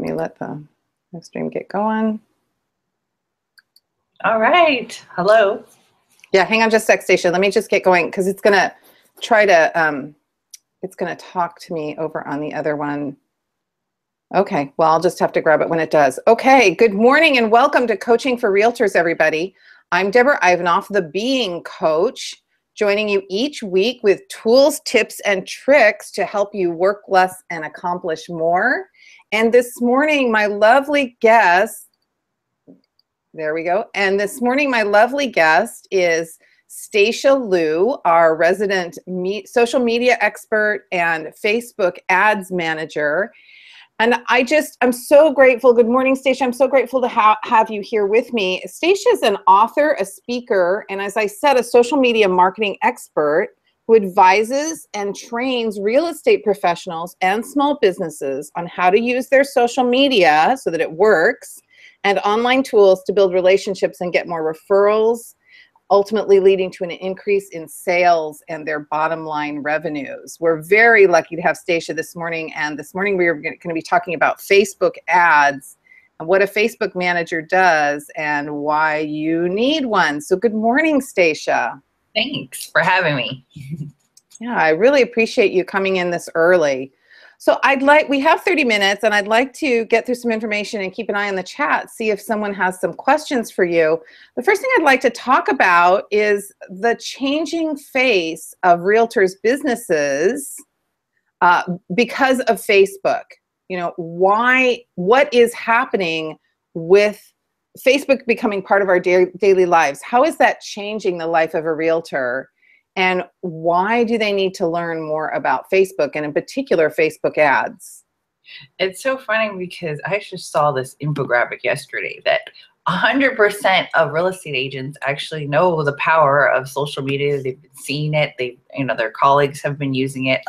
Let me let the stream get going. All right. Hello. Yeah, hang on just a sec, Stacia. Let me just get going because it's going to try to, it's going to talk to me over on the other one. Okay, well, I'll just have to grab it when it does. Okay, good morning and welcome to Coaching for Realtors, everybody. I'm Deborah Ivanoff, the Being Coach, joining you each week with tools, tips, and tricks to help you work less and accomplish more. And this morning, my lovely guest, there we go. And this morning, my lovely guest is Stacia Liu, our resident social media expert and Facebook ads manager. And I'm so grateful. Good morning, Stacia. I'm so grateful to have you here with me. Stacia is an author, a speaker, and as I said, a social media marketing expert who advises and trains real estate professionals and small businesses on how to use their social media so that it works, and online tools to build relationships and get more referrals, ultimately leading to an increase in sales and their bottom line revenues. We're very lucky to have Stacia this morning, and this morning we are going to be talking about Facebook ads and what a Facebook manager does and why you need one. So good morning, Stacia. Thanks for having me. Yeah, I really appreciate you coming in this early. So we have 30 minutes and I'd like to get through some information and keep an eye on the chat, see if someone has some questions for you. The first thing I'd like to talk about is the changing face of realtors' businesses because of Facebook. You know, what is happening with Facebook becoming part of our daily lives? How is that changing the life of a realtor? And why do they need to learn more about Facebook, and in particular, Facebook ads? It's so funny because I just saw this infographic yesterday that 100% of real estate agents actually know the power of social media. They've been seeing it. Their colleagues have been using it.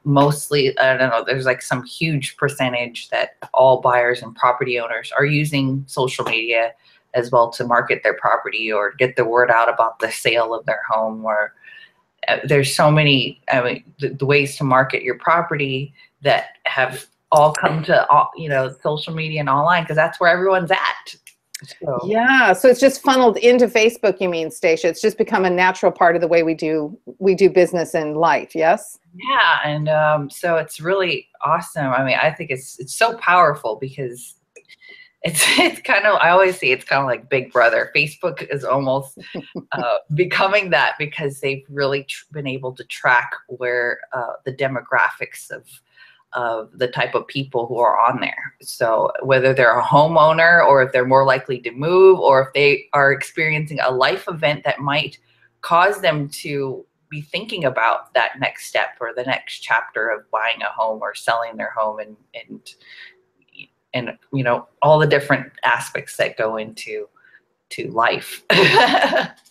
Mostly, I don't know, there's like some huge percentage that all buyers and property owners are using social media as well to market their property or get the word out about the sale of their home. Or there's so many, the ways to market your property that have all come to, social media and online, because that's where everyone's at. So. Yeah, so it's just funneled into Facebook, you mean, Stacia? It's just become a natural part of the way we do business in life, yes? Yeah, and so it's really awesome. I mean, I think it's so powerful because it's kind of, I always say it's kind of like Big Brother. Facebook is almost becoming that because they've really been able to track where the demographics of the type of people who are on there. So whether they're a homeowner or if they're more likely to move or if they are experiencing a life event that might cause them to be thinking about that next step or the next chapter of buying a home or selling their home and all the different aspects that go into life.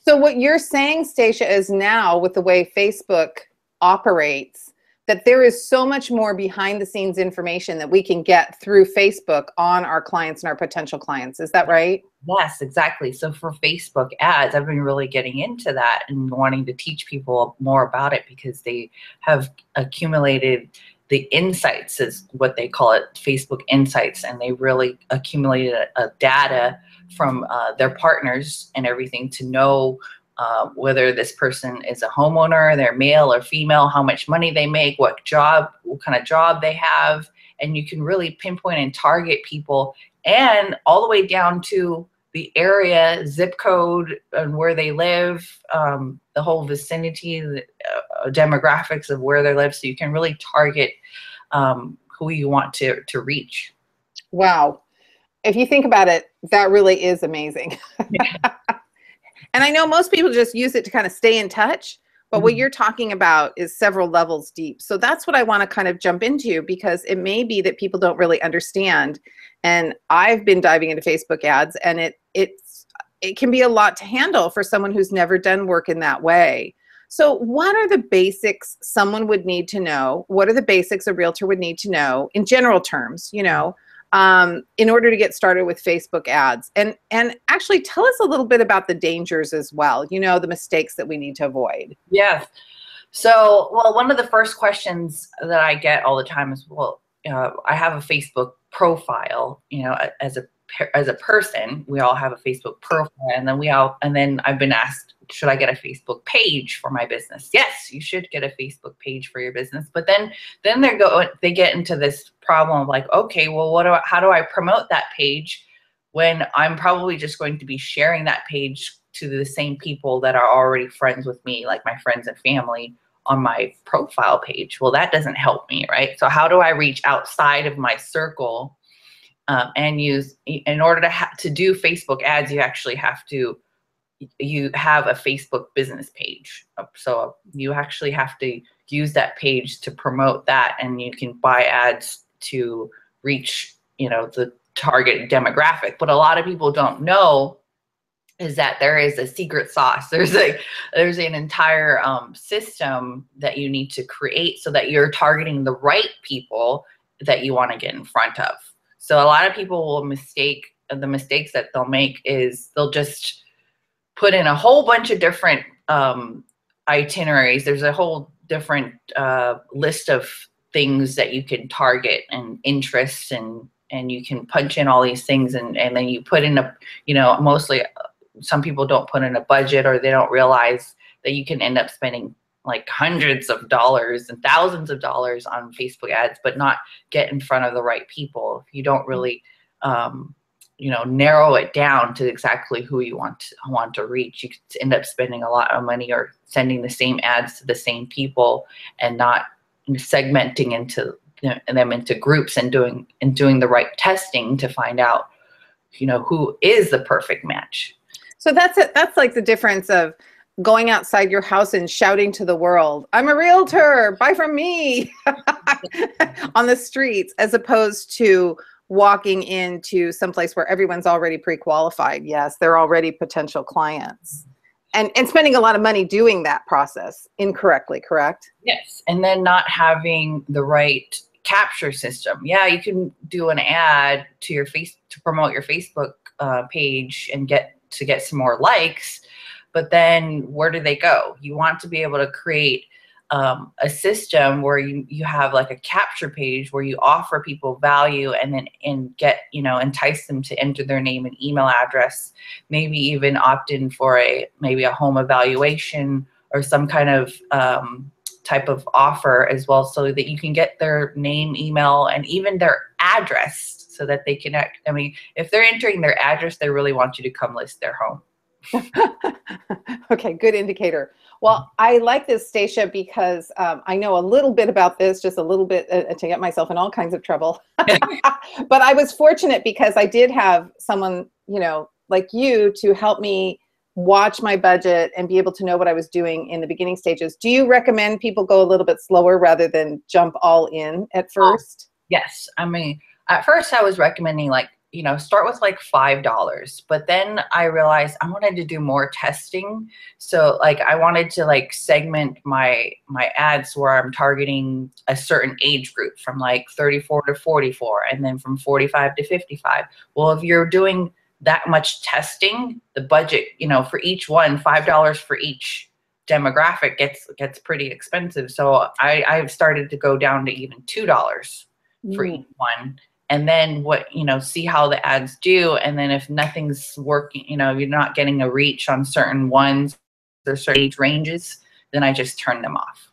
So what you're saying, Stacia, is now with the way Facebook operates, that there is so much more behind the scenes information that we can get through Facebook on our clients and our potential clients. Is that right? Yes, exactly. So for Facebook ads, I've been really getting into that and wanting to teach people more about it because they have accumulated the insights, is what they call it, Facebook insights, and they really accumulated a data from their partners and everything to know whether this person is a homeowner, they're male or female, how much money they make, what kind of job they have, and you can really pinpoint and target people, and all the way down to the area, zip code, and where they live, the whole vicinity, the demographics of where they live, so you can really target who you want to reach. Wow. If you think about it, that really is amazing. Yeah. And I know most people just use it to kind of stay in touch, but what you're talking about is several levels deep. So that's what I want to kind of jump into, because it may be that people don't really understand. And I've been diving into Facebook ads, and it can be a lot to handle for someone who's never done work in that way. So what are the basics someone would need to know? What are the basics a realtor would need to know in general terms, in order to get started with Facebook ads? And actually tell us a little bit about the dangers as well, the mistakes that we need to avoid. Yes. So, one of the first questions that I get all the time is, I have a Facebook profile, you know, as a person. We all have a Facebook profile, and then I've been asked, should I get a Facebook page for my business? Yes, you should get a Facebook page for your business. But then they get into this problem of like, okay, well, how do I promote that page when I'm probably just going to be sharing that page to the same people that are already friends with me, like my friends and family on my profile page? Well, that doesn't help me, right? So how do I reach outside of my circle? And in order to do Facebook ads, you actually have to have a Facebook business page. So you actually have to use that page to promote that, and you can buy ads to reach, you know, the target demographic. But a lot of people don't know is that there is a secret sauce. There's an entire system that you need to create so that you're targeting the right people that you want to get in front of. So a lot of people will the mistakes that they'll make is they'll just put in a whole bunch of different itineraries. There's a whole different list of things that you can target and interests, and you can punch in all these things, and then you put in mostly some people don't put in a budget, or they don't realize that you can end up spending like hundreds of dollars and thousands of dollars on Facebook ads, but not get in front of the right people. If you don't really, narrow it down to exactly who you want to reach, you could end up spending a lot of money or sending the same ads to the same people and not segmenting them into groups and doing the right testing to find out, who is the perfect match. So that's like the difference of going outside your house and shouting to the world, I'm a realtor, buy from me on the streets, as opposed to walking into someplace where everyone's already pre-qualified. Yes, they're already potential clients. And spending a lot of money doing that process incorrectly, correct? Yes, and then not having the right capture system. Yeah, you can do an ad to promote your Facebook page and get some more likes, but then where do they go? You want to be able to create a system where you have like a capture page where you offer people value and get, entice them to enter their name and email address, maybe even opt in for maybe a home evaluation or some kind of type of offer as well, so that you can get their name, email, and even their address so that they can if they're entering their address, they really want you to come list their home. Okay, good indicator. Well, I like this, Stacia, because I know a little bit about this, just a little bit to get myself in all kinds of trouble. But I was fortunate because I did have someone, like you to help me watch my budget and be able to know what I was doing in the beginning stages. Do you recommend people go a little bit slower rather than jump all in at first? Yes. At first I was recommending start with like $5, but then I realized I wanted to do more testing. So I wanted to segment my ads where I'm targeting a certain age group from 34 to 44, and then from 45 to 55. Well, if you're doing that much testing, the budget, for each one, $5 for each demographic gets pretty expensive. So I've started to go down to even $2 for each one. And then see how the ads do. And then if nothing's working, you're not getting a reach on certain ones or certain age ranges, then I just turn them off.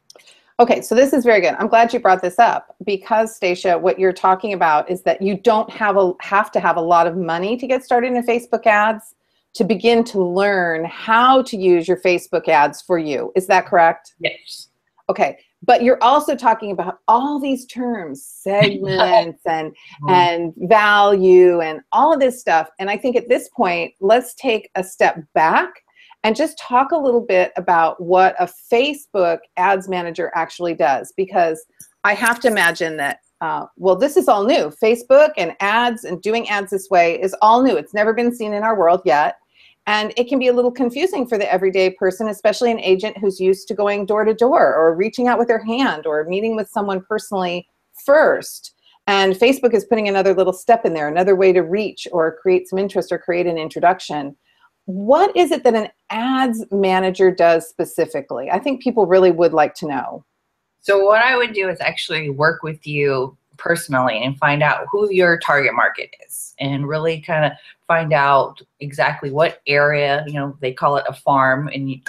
Okay, so this is very good. I'm glad you brought this up, because Stacia, what you're talking about is that you don't have to have a lot of money to get started in Facebook ads to begin to learn how to use your Facebook ads for you. Is that correct? Yes. Okay. But you're also talking about all these terms, segments and value and all of this stuff. And I think at this point, let's take a step back and just talk a little bit about what a Facebook ads manager actually does. Because I have to imagine that, this is all new. Facebook and ads and doing ads this way is all new. It's never been seen in our world yet. And it can be a little confusing for the everyday person, especially an agent who's used to going door to door or reaching out with their hand or meeting with someone personally first. And Facebook is putting another little step in there, another way to reach or create some interest or create an introduction. What is it that an ads manager does specifically? I think people really would like to know. So what I would do is actually work with you personally and find out who your target market is, and really kind of find out exactly what area, they call it a farm in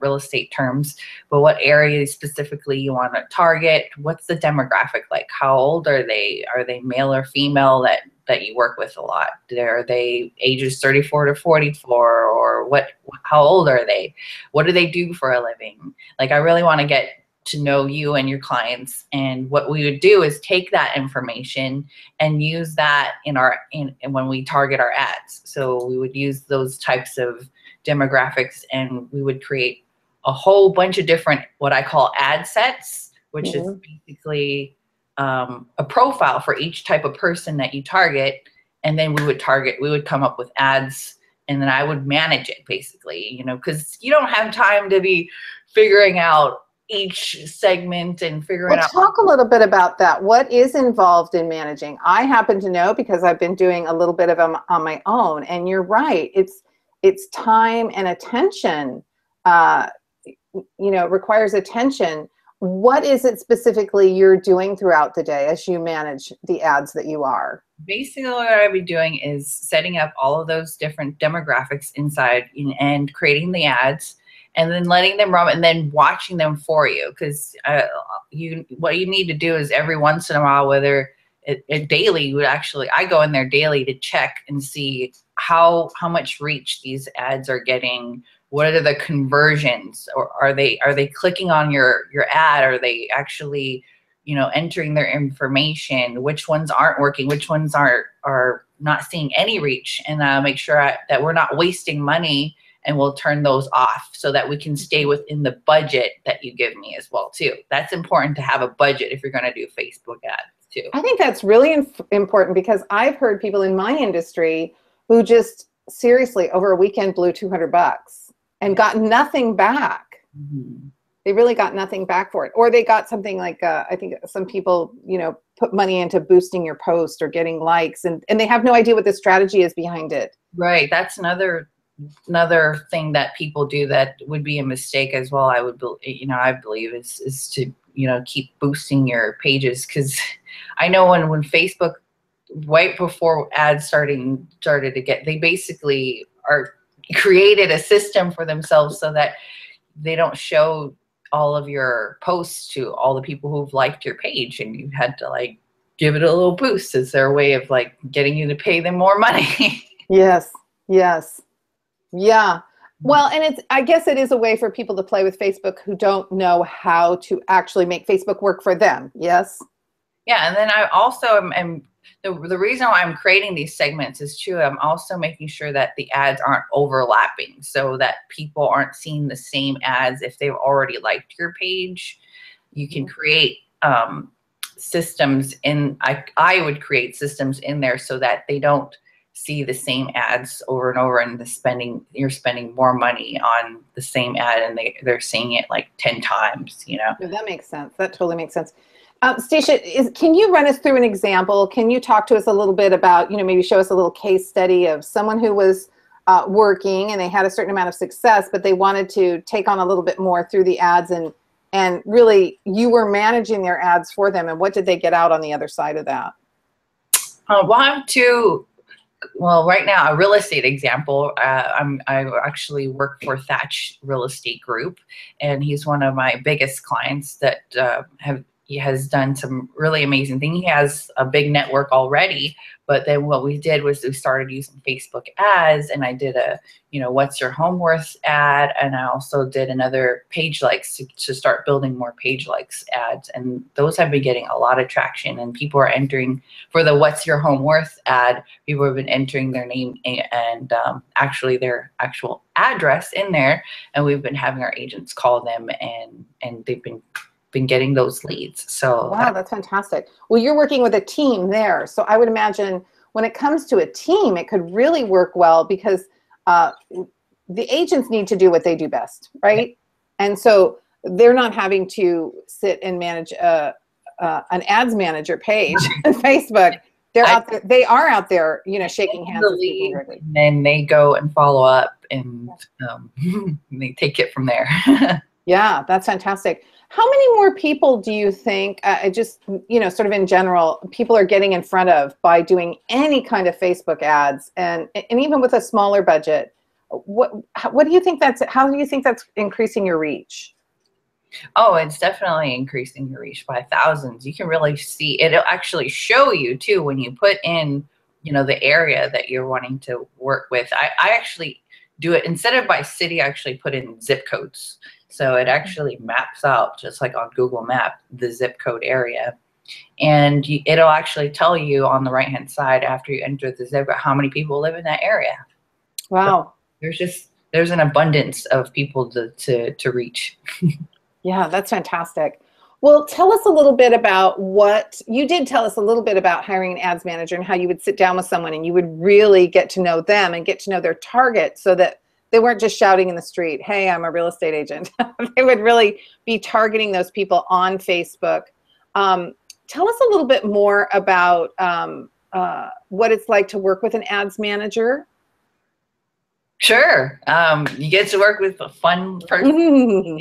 real estate terms, but what area specifically you want to target. What's the demographic like? How old are they? Are they male or female that you work with a lot? Are they ages 34 to 44, or how old are they? What do they do for a living? Like, I really want to get to know you and your clients. And what we would do is take that information and use that when we target our ads. So we would use those types of demographics, and we would create a whole bunch of different, what I call ad sets, which is basically a profile for each type of person that you target. And then we would come up with ads, and then I would manage it basically, because you don't have time to be figuring out each segment and figuring out. Talk a little bit about that. What is involved in managing? I happen to know because I've been doing a little bit of them on my own, and you're right. It's time and attention. It requires attention. What is it specifically you're doing throughout the day as you manage the ads that you are? Basically, what I'd be doing is setting up all of those different demographics inside and creating the ads, and then letting them run and then watching them for you. Because what you need to do is every once in a while, whether daily, I go in there daily to check and see how much reach these ads are getting. What are the conversions? Or are they clicking on your ad? Are they actually entering their information? Which ones aren't working? Which ones are not seeing any reach? And make sure that we're not wasting money, and we'll turn those off so that we can stay within the budget that you give me as well too. That's important to have a budget if you're going to do Facebook ads too. I think that's really important, because I've heard people in my industry who just seriously over a weekend blew $200 and got nothing back. Mm-hmm. They really got nothing back for it. Or they got something like, I think some people, put money into boosting your post or getting likes, and they have no idea what the strategy is behind it. Right. That's another thing that people do that would be a mistake as well. I believe is to, keep boosting your pages. Cause I know when Facebook, right before ads started to get, they basically created a system for themselves so that they don't show all of your posts to all the people who've liked your page, and you had to give it a little boost. Is their way of getting you to pay them more money. Yes. Yeah. Well, and I guess it is a way for people to play with Facebook who don't know how to actually make Facebook work for them. Yes. Yeah. And then I also am the reason why I'm creating these segments is too, I'm also making sure that the ads aren't overlapping, so that people aren't seeing the same ads if they've already liked your page. You can create systems I would create systems in there so that they don't see the same ads over and over, and you're spending more money on the same ad, and they're seeing it 10 times, That makes sense. That totally makes sense. Stacia, can you run us through an example? Can you talk to us a little bit about, maybe show us a little case study of someone who was working and they had a certain amount of success, but they wanted to take on a little bit more through the ads, and really you were managing their ads for them, and what did they get out on the other side of that? Right now, a real estate example. I actually work for Thatch Real Estate Group, and he's one of my biggest clients that he has done some really amazing things. He has a big network already, but then what we did was we started using Facebook ads, and I did a, what's your home worth ad, and I also did another page likes to start building more page likes ads, and those have been getting a lot of traction, and people are entering for the what's your home worth ad. People have been entering their name and actually their actual address in there, and we've been having our agents call them, and they've been getting those leads. So wow, that's fantastic. Well, you're working with a team there, so I would imagine when it comes to a team, it could really work well, because the agents need to do what they do best, right? And so they're not having to sit and manage an ads manager page on Facebook. They are out there, shaking hands with people directly. And then they go and follow up, and they take it from there. Yeah, that's fantastic. How many more people do you think, just, sort of in general, people are getting in front of by doing any kind of Facebook ads, and even with a smaller budget? What do you think how do you think that's increasing your reach? Oh, it's definitely increasing your reach by thousands. You can really see, it'll actually show you too when you put in, the area that you're wanting to work with. I actually do it instead of by city, I actually put in zip codes. So it actually maps out, just like on Google Map, the zip code area. And it'll actually tell you on the right-hand side after you enter the zip code how many people live in that area. Wow. So there's an abundance of people to reach. Yeah, that's fantastic. Well, tell us a little bit about you did tell us a little bit about hiring an ads manager and how you would sit down with someone and you would really get to know them and get to know their target so that they weren't just shouting in the street, hey, I'm a real estate agent. They would really be targeting those people on Facebook. Tell us a little bit more about what it's like to work with an ads manager. Sure. You get to work with a fun person.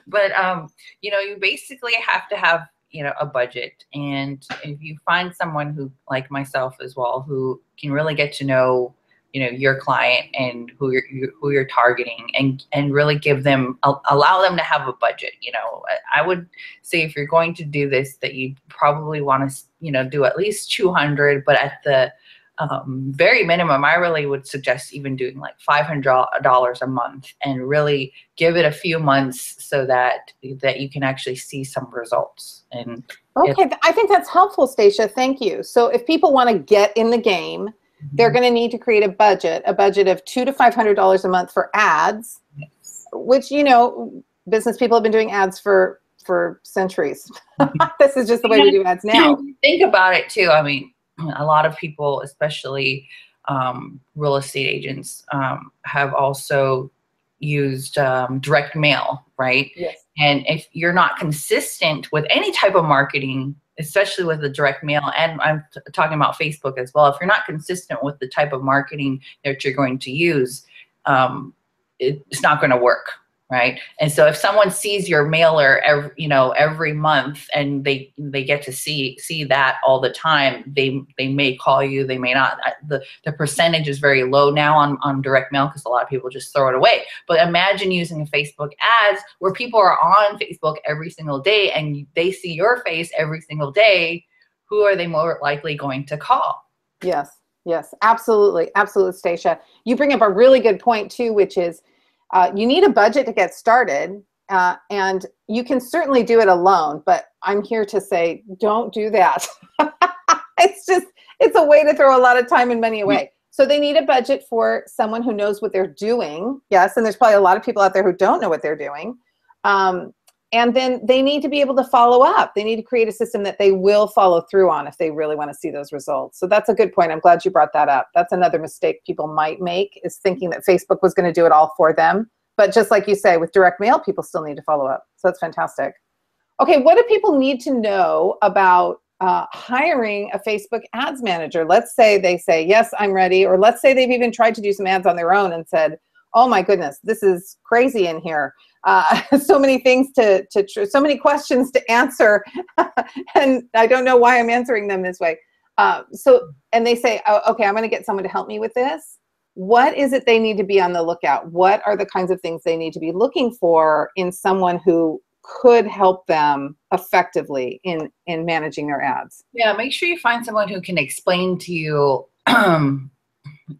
But, you basically have to have, a budget. And if you find someone who, like myself as well, who can really get to know, your client and who you're targeting, and really allow them to have a budget. I would say if you're going to do this, that you probably want to, do at least 200, but at the very minimum, I really would suggest even doing like $500 a month and really give it a few months so that you can actually see some results. And okay, I think that's helpful, Stacia. Thank you. So if people want to get in the game, they're going to need to create a budget of $200 to $500 a month for ads, which, business people have been doing ads for centuries. This is just the way we do ads now. Think about it too. I mean, a lot of people, especially real estate agents, have also used direct mail, right? Yes. And if you're not consistent with any type of marketing, especially with the direct mail, and I'm talking about Facebook as well, if you're not consistent with the type of marketing that you're going to use, it's not going to work. Right. And so if someone sees your mailer every month and they get to see that all the time, they may call you, they may not. The percentage is very low now on direct mail because a lot of people just throw it away. But imagine using a Facebook ads where people are on Facebook every single day and they see your face every single day. Who are they more likely going to call? Yes, absolutely. Absolutely, Stacia. You bring up a really good point too, which is you need a budget to get started, and you can certainly do it alone, but I'm here to say, don't do that. It's a way to throw a lot of time and money away. So they need a budget for someone who knows what they're doing. Yes, and there's probably a lot of people out there who don't know what they're doing. And then they need to be able to follow up. They need to create a system that they will follow through on if they really want to see those results. So that's a good point. I'm glad you brought that up. That's another mistake people might make, is thinking that Facebook was going to do it all for them. But just like you say, with direct mail, people still need to follow up. So that's fantastic. Okay, what do people need to know about hiring a Facebook ads manager? Let's say they say, yes, I'm ready. Or let's say they've even tried to do some ads on their own and said, oh my goodness, this is crazy in here. So many things so many questions to answer, and I don't know why I'm answering them this way. And they say, oh, okay, I'm going to get someone to help me with this. What is it they need to be on the lookout? What are the kinds of things they need to be looking for in someone who could help them effectively in managing their ads? Yeah, make sure you find someone who can explain to you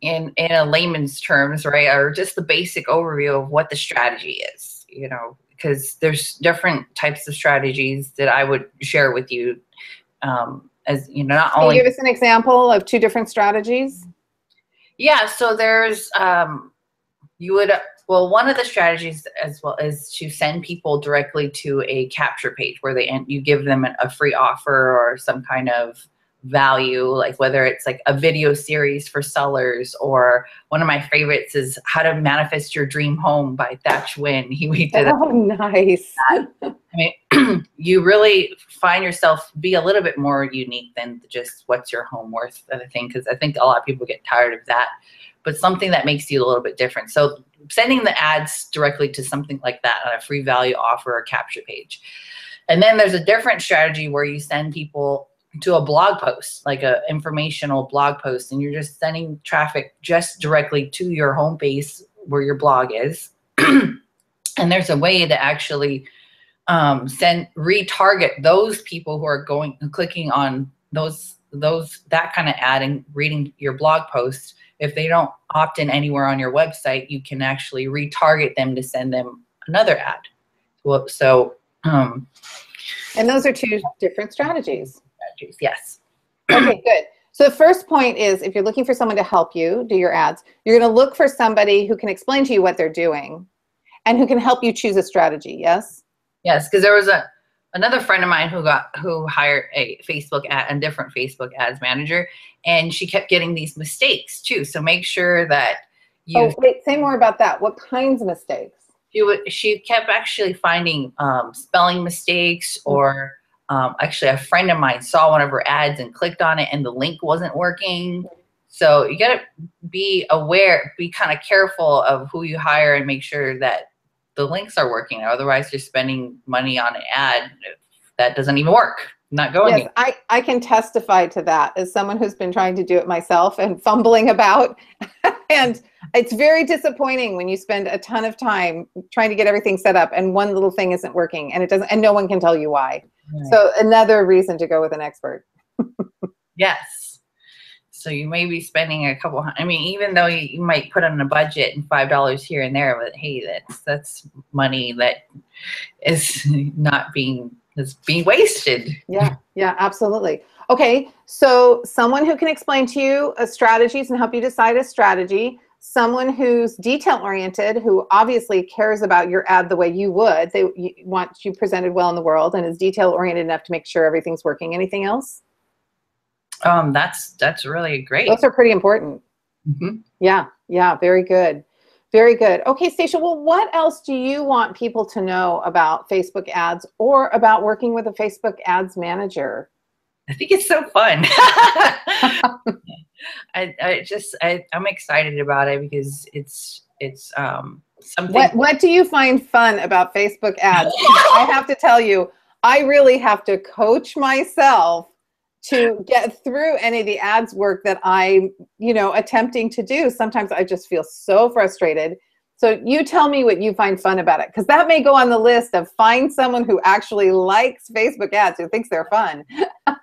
in a layman's terms, right, or just the basic overview of what the strategy is. Because there's different types of strategies that I would share with you. Not only. Can you give us an example of 2 different strategies? Yeah, so there's one of the strategies as well is to send people directly to a capture page where you give them a free offer or some kind of value, like whether it's like a video series for sellers, or one of my favorites is How to Manifest Your Dream Home by Thatch Win. We did Oh, nice. I mean, you really find yourself be a little bit more unique than just what's your home worth of a thing, because I think a lot of people get tired of that, but something that makes you a little bit different. So sending the ads directly to something like that on a free value offer or capture page. And then there's a different strategy where you send people to a blog post, like a informational blog post, and you're just sending traffic just directly to your home base where your blog is. And there's a way to actually retarget those people who are clicking on that kind of ad and reading your blog post. If they don't opt in anywhere on your website, you can actually retarget them to send them another ad. And those are two different strategies. Yes. Okay, good. So the first point is, if you're looking for someone to help you do your ads, you're going to look for somebody who can explain to you what they're doing and who can help you choose a strategy. Yes? Yes, because there was another friend of mine who hired a different Facebook ads manager, and she kept getting these mistakes too. So make sure that you. Oh, wait, say more about that. What kinds of mistakes? She kept actually finding spelling mistakes, or actually a friend of mine saw one of her ads and clicked on it and the link wasn't working. So you got to be aware, be kind of careful of who you hire and make sure that the links are working. Otherwise you're spending money on an ad that doesn't even work. Not going. Yes, I can testify to that as someone who's been trying to do it myself and fumbling about. And it's very disappointing when you spend a ton of time trying to get everything set up and one little thing isn't working and it doesn't, and no one can tell you why. Right. So another reason to go with an expert. Yes. So you may be spending a couple, I mean, even though you might put on a budget and $5 here and there, but hey, that's money that is not being wasted. Yeah, absolutely. Okay, so someone who can explain to you strategies and help you decide a strategy, someone who's detail-oriented, who obviously cares about your ad the way you would. They want you presented well in the world and is detail-oriented enough to make sure everything's working. Anything else? That's really great. Those are pretty important. Mm-hmm. Yeah, very good. Very good. Okay, Stacia, well, what else do you want people to know about Facebook ads or about working with a Facebook ads manager? I think it's so fun. I'm excited about it because it's something. What do you find fun about Facebook ads? I have to tell you, I really have to coach myself to get through any of the ads work that I'm, attempting to do. Sometimes I just feel so frustrated. So you tell me what you find fun about it, because that may go on the list of find someone who actually likes Facebook ads, who thinks they're fun.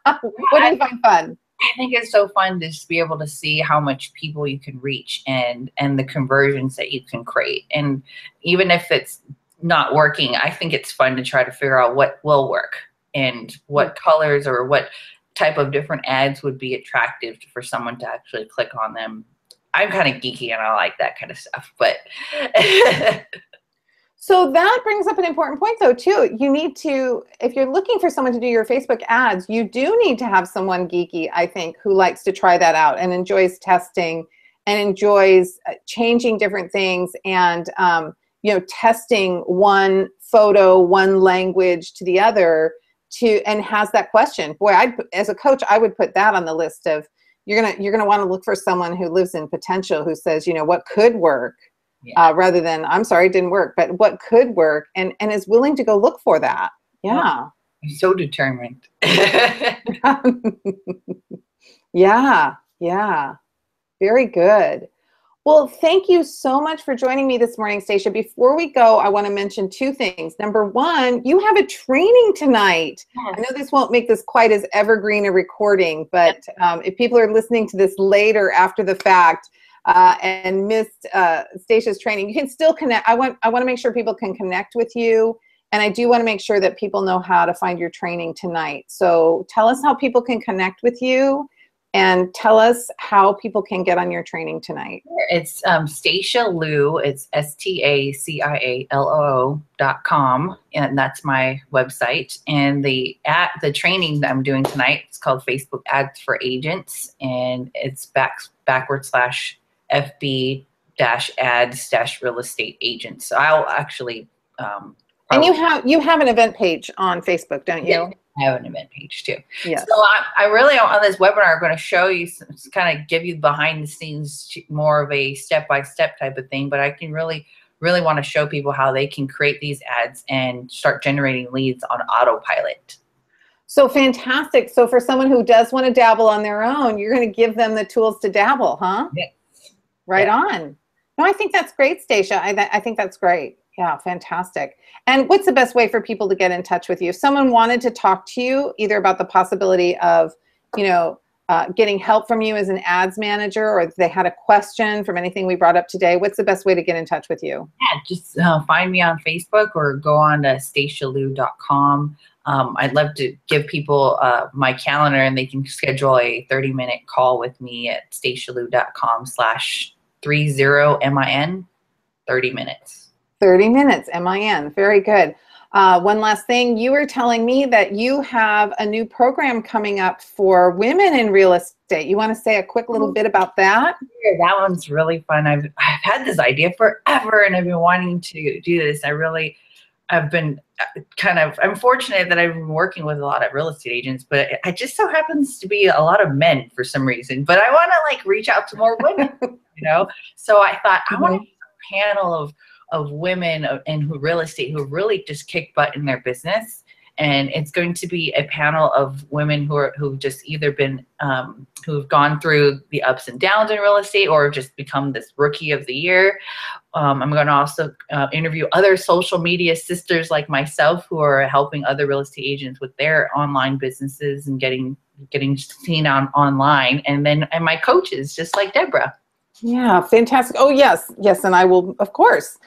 What do you find fun? I think it's so fun to just be able to see how much people you can reach and the conversions that you can create. And even if it's not working, I think it's fun to try to figure out what will work and what colors or what type of different ads would be attractive for someone to actually click on them. I'm kind of geeky and I like that kind of stuff, but. So that brings up an important point though, too. You need to, if you're looking for someone to do your Facebook ads, you do need to have someone geeky, I think, who likes to try that out and enjoys testing and enjoys changing different things and, testing one photo, one language to the other and has that question. Boy, as a coach, I would put that on the list of, you're gonna want to look for someone who lives in potential, who says, what could work, rather than, I'm sorry, it didn't work, but what could work, and is willing to go look for that. Yeah. I'm so determined. Yeah. Very good. Well, thank you so much for joining me this morning, Stacia. Before we go, I want to mention two things. Number one, you have a training tonight. Yes. I know this won't make this quite as evergreen a recording, but if people are listening to this later after the fact and missed Stacia's training, you can still connect. I want to make sure people can connect with you, and I do want to make sure that people know how to find your training tonight. So tell us how people can connect with you and tell us how people can get on your training tonight. It's Stacia Lou. It's STACIALOO.com, and that's my website. And the training that I'm doing tonight is called Facebook Ads for Agents, and it's backward / FB ads real estate agents. So I'll actually. And you have an event page on Facebook, don't you? Yeah. I have an event page too. Yes. So I really, on this webinar, I'm going to show you, kind of give you behind the scenes, more of a step-by-step type of thing, but I can really want to show people how they can create these ads and start generating leads on autopilot. So fantastic. So for someone who does want to dabble on their own, you're going to give them the tools to dabble, huh? Yes. Right on. No, I think that's great, Stacia. I think that's great. Yeah, fantastic. And what's the best way for people to get in touch with you? If someone wanted to talk to you either about the possibility of, getting help from you as an ads manager, or if they had a question from anything we brought up today, what's the best way to get in touch with you? Yeah, just find me on Facebook or go on to stacialou.com. I'd love to give people my calendar, and they can schedule a 30-minute call with me at stacialou.com/30min, 30 minutes. 30 minutes, MIN. Very good. One last thing, you were telling me that you have a new program coming up for women in real estate. You want to say a quick little bit about that? Yeah, that one's really fun. I've had this idea forever, and I've been wanting to do this. I've been I'm fortunate that I've been working with a lot of real estate agents, but it just so happens to be a lot of men for some reason. But I want to reach out to more women, So I thought I want a panel of women in real estate who really just kick butt in their business. And it's going to be a panel of women who've just either been, who've gone through the ups and downs in real estate, or just become this rookie of the year. I'm going to also interview other social media sisters like myself who are helping other real estate agents with their online businesses and getting seen online. And my coaches, just like Deborah. Yeah, fantastic. Oh, yes. Yes, and I will, of course.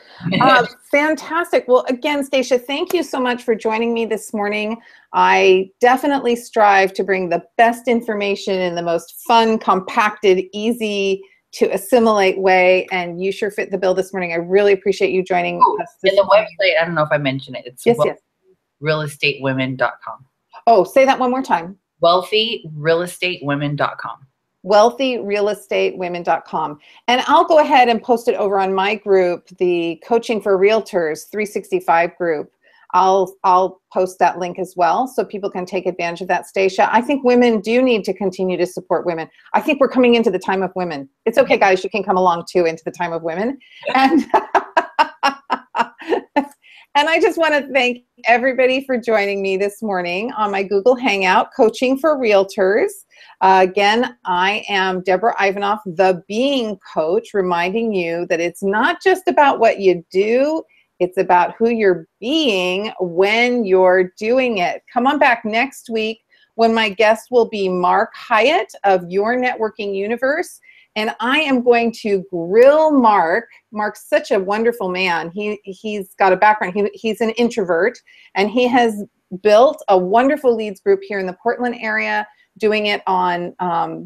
Fantastic. Well, again, Stacia, thank you so much for joining me this morning. I definitely strive to bring the best information in the most fun, compacted, easy to assimilate way, and you sure fit the bill this morning. I really appreciate you joining us this morning. The website, I don't know if I mentioned it. It's wealthyrealestatewomen.com. Oh, say that one more time. wealthyrealestatewomen.com. wealthyrealestatewomen.com. And I'll go ahead and post it over on my group, the Coaching for Realtors 365 group. I'll post that link as well so people can take advantage of that, Stacia. I think women do need to continue to support women. I think we're coming into the time of women. It's okay, guys. You can come along too into the time of women. And and I just want to thank everybody for joining me this morning on my Google Hangout, Coaching for Realtors. Again, I am Deborah Ivanoff, the Being Coach, reminding you that it's not just about what you do, it's about who you're being when you're doing it. Come on back next week when my guest will be Mark Hyatt of Your Networking Universe. And I am going to grill Mark. Mark's such a wonderful man. He's got a background. He's an introvert, and he has built a wonderful leads group here in the Portland area, doing it on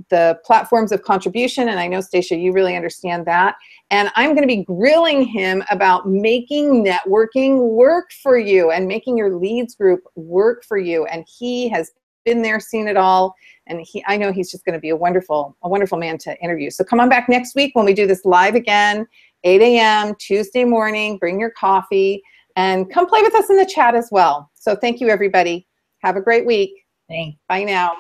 the platforms of contribution. And I know, Stacia, you really understand that. And I'm going to be grilling him about making networking work for you and making your leads group work for you. And he has been there, seen it all. And I know he's just going to be a wonderful man to interview. So come on back next week when we do this live again, 8 a.m. Tuesday morning. Bring your coffee and come play with us in the chat as well. So thank you, everybody. Have a great week. Thanks. Bye now.